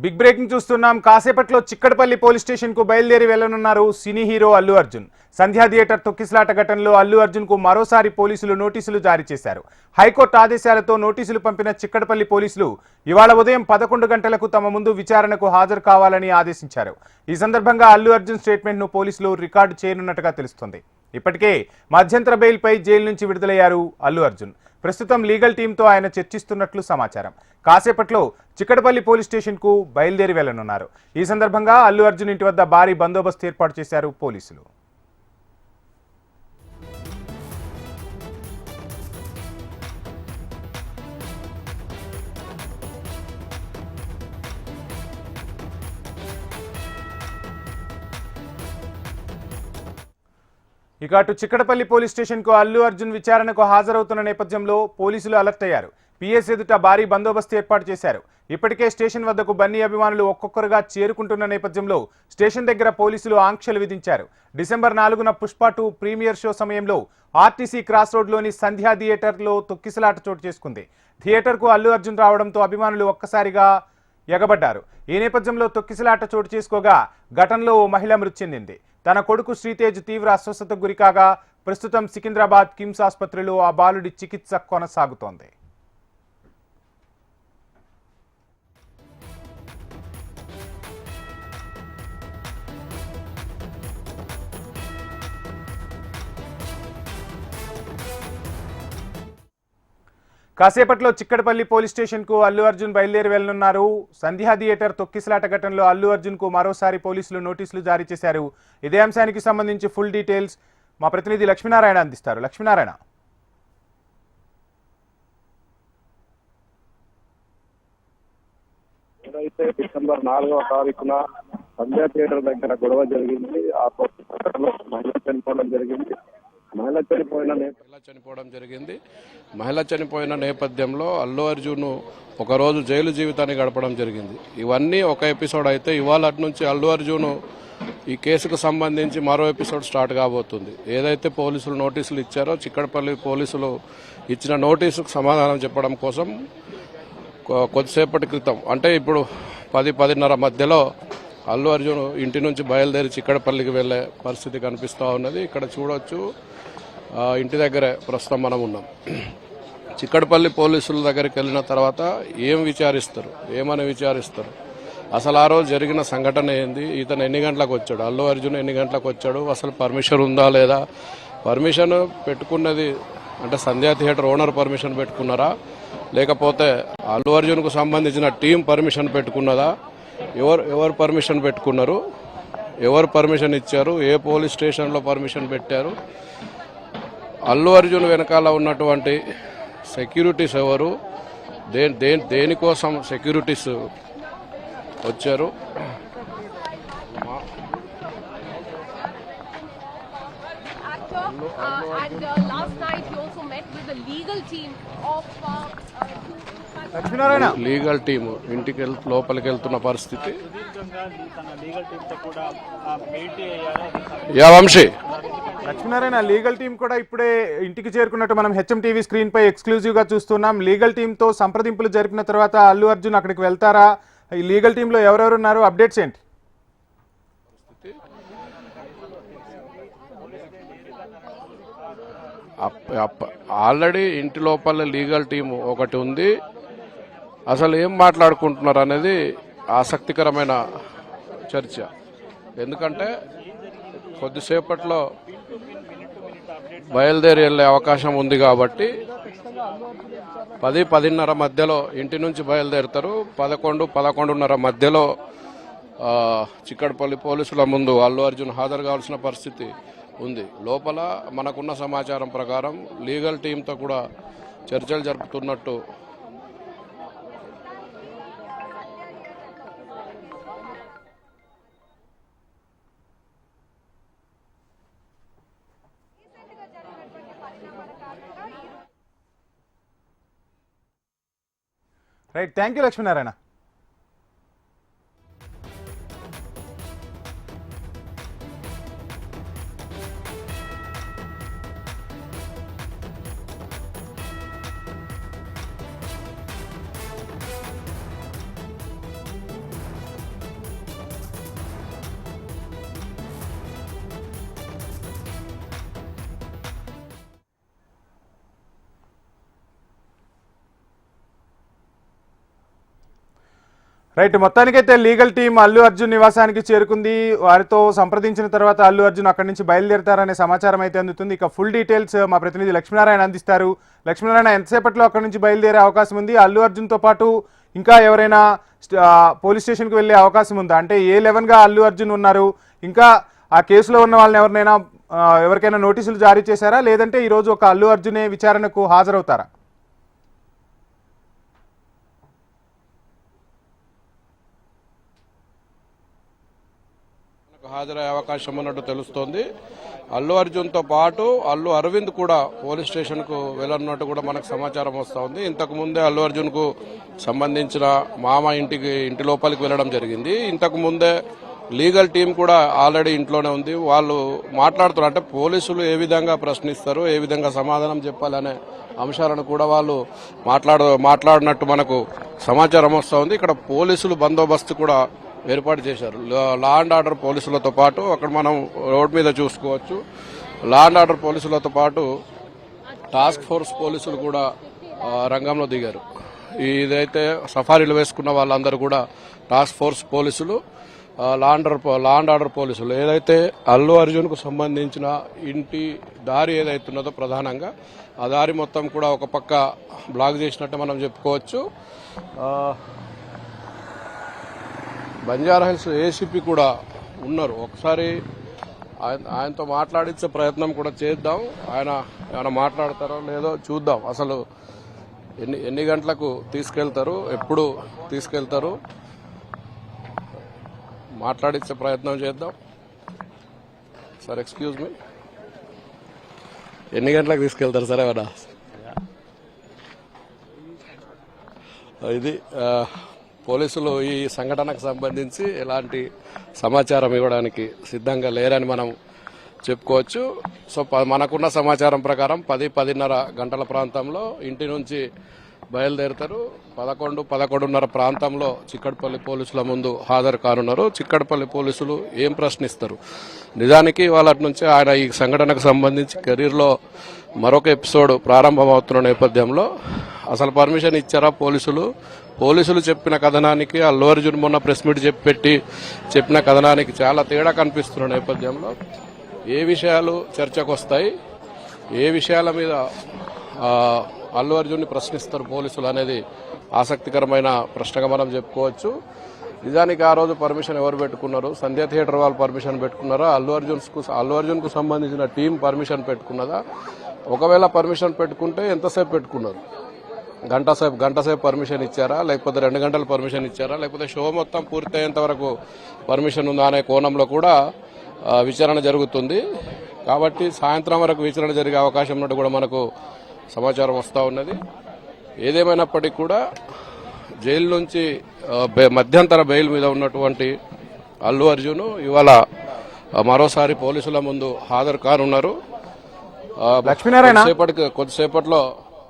Big breaking చూస్తున్నాం. కాసేపట్లో Chikkadpally police station కు బయలుదేరి వెళ్లనున్నారు సినీ హీరో అల్లు అర్జున్. సంధ్యా థియేటర్ తొక్కిసలాట ఘటనలో అల్లు అర్జున్ కు మరోసారి పోలీసులు నోటీసులు జారీ చేశారు. హైకోర్టు ఆదేశాలతో నోటీసులు పంపిన చిక్కడపల్లి పోలీసులు ఇవాళ ఉదయం 11 గంటలకు తమ ముందు విచారణకు హాజరు కావాలని ఆదేశించారు. ఈ సందర్భంగా అల్లు అర్జున్ స్టేట్మెంట్ ను పోలీసులు రికార్డు చేయనున్నట్టుగా తెలుస్తోంది. ఇప్పటికే మధ్యంతర బెయిల్పై జైలు నుంచి విడుదలయ్యారు అల్లు అర్జున్. ప్రస్తుతం లీగల్ టీంతో ఆయన చర్చిస్తున్నట్లు సమాచారం. కాసేపట్లో చిక్కడపల్లి పోలీస్ స్టేషన్ కు బయలుదేరి వెళ్లనున్నారు. ఈ సందర్భంగా అల్లు అర్జున్ ఇంటి వద్ద భారీ బందోబస్తు ఏర్పాటు చేశారు పోలీసులు. ఇక అటు చిక్కడపల్లి పోలీస్ స్టేషన్ కు అల్లు అర్జున్ విచారణకు హాజరవుతున్న నేపథ్యంలో పోలీసులు అలర్ట్ అయ్యారు. పిఎస్ ఎదుట భారీ బందోబస్తు ఏర్పాటు చేశారు. ఇప్పటికే స్టేషన్ వద్దకు బన్నీ అభిమానులు ఒక్కొక్కరుగా చేరుకుంటున్న నేపథ్యంలో స్టేషన్ దగ్గర పోలీసులు ఆంక్షలు విధించారు. డిసెంబర్ 4న పుష్ప 2 ప్రీమియర్ షో సమయంలో ఆర్టీసీ క్రాస్ రోడ్లోని సంధ్యా థియేటర్లో తొక్కిసలాట చోటు చేసుకుంది. థియేటర్కు అల్లు అర్జున్ రావడంతో అభిమానులు ఒక్కసారిగా ఎగబడ్డారు. ఈ నేపథ్యంలో తొక్కిసలాట చోటు చేసుకోగా ఘటనలో ఓ మహిళ మృతి చెందింది. తన కొడుకు శ్రీతేజ్ తీవ్ర అస్వస్థతకు గురికాగా ప్రస్తుతం సికింద్రాబాద్ కిమ్స్ ఆసుపత్రిలో ఆ బాలుడి చికిత్స కొనసాగుతోంది. కాసేపట్లో చిక్కడపల్లి పోలీస్ స్టేషన్ కు అల్లు అర్జున్ బయలుదేరి వెళ్లనున్నారు. సంధ్యా థియేటర్ తొక్కిసలాట ఘటనలో అల్లు అర్జున్ కు మరోసారి పోలీసులు నోటీసులు జారీ చేశారు. ఇదే అంశానికి సంబంధించి ఫుల్ డీటెయిల్స్ మా ప్రతినిధి లక్ష్మీనారాయణ అందిస్తారు. లక్ష్మీనారాయణ, ఏదైతే డిసెంబర్ 4వ తారీఖున సంధ్యా థియేటర్ దగ్గర గొడవ జరిగింది, ఆ మహిళ చనిపోవడం జరిగింది. మహిళ చనిపోయిన నేపథ్యంలో అల్లు అర్జున్ ఒకరోజు జైలు జీవితాన్ని గడపడం జరిగింది. ఇవన్నీ ఒక ఎపిసోడ్ అయితే ఇవాళ నుంచి అల్లు అర్జున్ ఈ కేసుకు సంబంధించి మరో ఎపిసోడ్ స్టార్ట్ కాబోతుంది. ఏదైతే పోలీసులు నోటీసులు ఇచ్చారో చిక్కడపల్లి పోలీసులు ఇచ్చిన నోటీసుకు సమాధానం చెప్పడం కోసం కొద్దిసేపటి క్రితం అంటే ఇప్పుడు 10-10:30 మధ్యలో అల్లు అర్జున్ ఇంటి నుంచి బయలుదేరి చిక్కడపల్లికి వెళ్లే పరిస్థితి కనిపిస్తూ ఉన్నది. ఇక్కడ చూడొచ్చు, ఇంటి దగ్గరే ప్రస్తుతం మనం ఉన్నాం. చిక్కడపల్లి పోలీసుల దగ్గరికి వెళ్ళిన తర్వాత ఏమని విచారిస్తారు, అసలు ఆ రోజు జరిగిన సంఘటన ఏంది, ఇతను ఎన్ని గంటలకు వచ్చాడు, అల్లు అర్జున్ ఎన్ని గంటలకు వచ్చాడు, అసలు పర్మిషన్ ఉందా లేదా, పర్మిషన్ పెట్టుకున్నది అంటే సంధ్యా థియేటర్ ఓనర్ పర్మిషన్ పెట్టుకున్నారా, లేకపోతే అల్లు అర్జున్కు సంబంధించిన టీం పర్మిషన్ పెట్టుకున్నదా, ఎవరు పర్మిషన్ పెట్టుకున్నారు, ఎవరు పర్మిషన్ ఇచ్చారు, ఏ పోలీస్ స్టేషన్లో పర్మిషన్ పెట్టారు, అల్లు అర్జున్ వెనకాల ఉన్నటువంటి సెక్యూరిటీస్ ఎవరు, దేనికోసం సెక్యూరిటీస్ వచ్చారు. లీగల్ టీమ్ ఇంటికి లోపలికి వెళ్తున్న పరిస్థితి. వంశీ, లక్ష్మీనారాయణ, లీగల్ టీం కూడా ఇప్పుడే ఇంటికి చేరుకున్నట్టు మనం హెచ్ఎం టీవీ స్క్రీన్ పై ఎక్స్క్లూజివ్ గా చూస్తున్నాం. లీగల్ టీమ్ తో సంప్రదింపులు జరిపిన తర్వాత అల్లు అర్జున్ అక్కడికి వెళ్తారా, ఈ లీగల్ టీమ్ లో ఎవరెవరు ఉన్నారు, అప్డేట్స్ ఏంటి? ఆల్రెడీ ఇంటి లోపల లీగల్ టీం ఒకటి ఉంది. అసలు ఏం మాట్లాడుకుంటున్నారు అనేది ఆసక్తికరమైన చర్చ. ఎందుకంటే కొద్దిసేపట్లో బయలుదేరి వెళ్ళే అవకాశం ఉంది కాబట్టి 10-10:30 మధ్యలో ఇంటి నుంచి బయలుదేరుతారు. 11-11:30 మధ్యలో చిక్కడపల్లి పోలీసుల ముందు అల్లు అర్జున్ హాజరు కావాల్సిన పరిస్థితి ఉంది. లోపల మనకున్న సమాచారం ప్రకారం లీగల్ టీంతో కూడా చర్చలు జరుపుతున్నట్టు right, thank you Lakshminarayana. Right, మొత్తానికైతే లీగల్ టీం అల్లు అర్జున్ నివాసానికి చేరుకుంది. వారితో సంప్రదించిన తర్వాత అల్లు అర్జున్ అక్కడి నుంచి బయలుదేరతారనే సమాచారం అయితే అందుతుంది. ఇక ఫుల్ డీటెయిల్స్ మా ప్రతినిధి లక్ష్మీనారాయణ అందిస్తారు. లక్ష్మీనారాయణ, ఎంతసేపట్లో అక్కడి నుంచి బయలుదేరే అవకాశం ఉంది? అల్లు అర్జున్తో పాటు ఇంకా ఎవరైనా పోలీస్ స్టేషన్కి వెళ్ళే అవకాశం ఉందా? అంటే ఏ11గా అల్లు అర్జున్ ఉన్నారు, ఇంకా ఆ కేసులో ఉన్న వాళ్ళని ఎవరికైనా నోటీసులు జారీ చేశారా, లేదంటే ఈరోజు ఒక అల్లు అర్జునే విచారణకు హాజరవుతారా? హాజరయ్యే అవకాశం ఉన్నట్టు తెలుస్తోంది. అల్లు అర్జున్తో పాటు అల్లు అరవింద్ కూడా పోలీస్ స్టేషన్కు వెళ్ళనున్నట్టు కూడా మనకు సమాచారం వస్తూ ఉంది. ఇంతకు ముందే అల్లు అర్జున్కు సంబంధించిన మామ ఇంటి లోపలికి వెళ్ళడం జరిగింది. ఇంతకు ముందే లీగల్ టీం కూడా ఆల్రెడీ ఇంట్లోనే ఉంది. వాళ్ళు మాట్లాడుతున్నారు, అంటే పోలీసులు ఏ విధంగా ప్రశ్నిస్తారు, ఏ విధంగా సమాధానం చెప్పాలనే అంశాలను కూడా వాళ్ళు మాట్లాడినట్టు మనకు సమాచారం వస్తూ ఉంది. ఇక్కడ పోలీసులు బందోబస్తు కూడా ఏర్పాటు చేశారు. లా అండ్ ఆర్డర్ పోలీసులతో పాటు అక్కడ మనం రోడ్ మీద చూసుకోవచ్చు. లా అండ్ ఆర్డర్ పోలీసులతో పాటు టాస్క్ ఫోర్స్ పోలీసులు కూడా రంగంలో దిగారు. ఇదైతే సఫారీలు వేసుకున్న వాళ్ళందరూ కూడా టాస్క్ ఫోర్స్ పోలీసులు, లా అండ్ ఆర్డర్ పోలీసులు. ఏదైతే అల్లు అర్జున్కు సంబంధించిన ఇంటి దారి ఏదైతున్నదో ప్రధానంగా ఆ దారి మొత్తం కూడా ఒక పక్క బ్లాక్ చేసినట్టు మనం చెప్పుకోవచ్చు. బంజారాహిల్స్ ఏసీపీ కూడా ఉన్నారు. ఒకసారి ఆయనతో మాట్లాడించే ప్రయత్నం కూడా చేద్దాం. ఆయన మాట్లాడతారో లేదో చూద్దాం. అసలు ఎన్ని గంటలకు తీసుకెళ్తారు, ఎప్పుడు తీసుకెళ్తారు, మాట్లాడించే ప్రయత్నం చేద్దాం. సార్ ఎక్స్క్యూజ్ మీ, ఎన్ని గంటలకు తీసుకెళ్తారు సార్? ఏమన్నా ఇది పోలీసులు ఈ సంఘటనకు సంబంధించి ఎలాంటి సమాచారం ఇవ్వడానికి సిద్ధంగా లేరని మనం చెప్పుకోవచ్చు. సో మనకున్న సమాచారం ప్రకారం 10-10:30 గంటల ప్రాంతంలో ఇంటి నుంచి బయలుదేరుతారు. 11-11:30 ప్రాంతంలో చిక్కడపల్లి పోలీసుల ముందు హాజరు కానున్నారు. చిక్కడపల్లి పోలీసులు ఏం ప్రశ్నిస్తారు? నిజానికి వాళ్ళ నుంచి ఆయన ఈ సంఘటనకు సంబంధించి కెరీర్లో మరొక ఎపిసోడ్ ప్రారంభమవుతున్న నేపథ్యంలో అసలు పర్మిషన్ ఇచ్చారా పోలీసులు చెప్పిన కథనానికి, అల్లు అర్జున్ మొన్న ప్రెస్ మీట్ చెప్పిన కథనానికి చాలా తేడా కనిపిస్తున్న నేపథ్యంలో ఏ విషయాలు చర్చకు వస్తాయి, ఏ విషయాల మీద అల్లు అర్జున్ని ప్రశ్నిస్తారు పోలీసులు అనేది ఆసక్తికరమైన ప్రశ్నగా మనం చెప్పుకోవచ్చు. నిజానికి ఆ రోజు పర్మిషన్ ఎవరు పెట్టుకున్నారు? సంధ్య థియేటర్ వాళ్ళు పర్మిషన్ పెట్టుకున్నారా? అల్లు అర్జున్కు సంబంధించిన టీం పర్మిషన్ పెట్టుకున్నదా? ఒకవేళ పర్మిషన్ పెట్టుకుంటే ఎంతసేపు పెట్టుకున్నారు? గంట సేపు పర్మిషన్ ఇచ్చారా, లేకపోతే 2 గంటలు పర్మిషన్ ఇచ్చారా, లేకపోతే షో మొత్తం పూర్తయ్యేంత వరకు పర్మిషన్ ఉందా అనే కోణంలో కూడా విచారణ జరుగుతుంది. కాబట్టి సాయంత్రం వరకు విచారణ జరిగే అవకాశం ఉన్నట్టు కూడా మనకు సమాచారం వస్తూ ఉన్నది. ఏదేమైనప్పటికీ కూడా జైలు నుంచి మధ్యంతర బెయిల్ మీద ఉన్నటువంటి అల్లు అర్జున్ ఇవాళ మరోసారి పోలీసుల ముందు హాజరు కానున్నారు. లక్ష్మీనారాయణ, కొద్దిసేపట్లో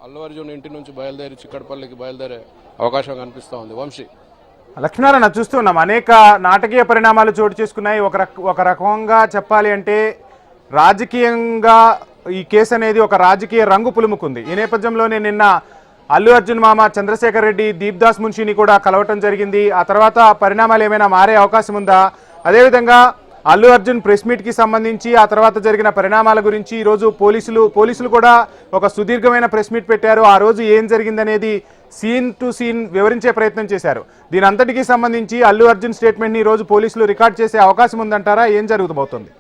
అల్లు అర్జున్ ఇంటి నుంచి బయలుదేరి చిక్కడపల్లికి బయలుదేరే అవకాశం కనిపిస్తూ ఉంది. వంశీ, లక్ష్మీనారాయణ, చూస్తున్నాం అనేక నాటకీయ పరిణామాలు చోటు చేసుకున్నాయి. ఒక రకంగా చెప్పాలి అంటే రాజకీయంగా ఈ కేసు అనేది ఒక రాజకీయ రంగు పులుముకుంది. ఈ నేపథ్యంలోనే నిన్న అల్లు అర్జున్ మామ చంద్రశేఖర్ రెడ్డి దీప్దాస్ మున్షిని కూడా కలవటం జరిగింది. ఆ తర్వాత పరిణామాలు ఏమైనా మారే అవకాశం ఉందా? అదేవిధంగా అల్లు అర్జున్ ప్రెస్ మీట్కి సంబంధించి ఆ తర్వాత జరిగిన పరిణామాల గురించి ఈరోజు పోలీసులు కూడా ఒక సుదీర్ఘమైన ప్రెస్ మీట్ పెట్టారు. ఆ రోజు ఏం జరిగిందనేది సీన్ టు సీన్ వివరించే ప్రయత్నం చేశారు. దీని అంతటికీ సంబంధించి అల్లు అర్జున్ స్టేట్మెంట్ని ఈరోజు పోలీసులు రికార్డ్ చేసే అవకాశం ఉందంటారా? ఏం జరుగుతోంది?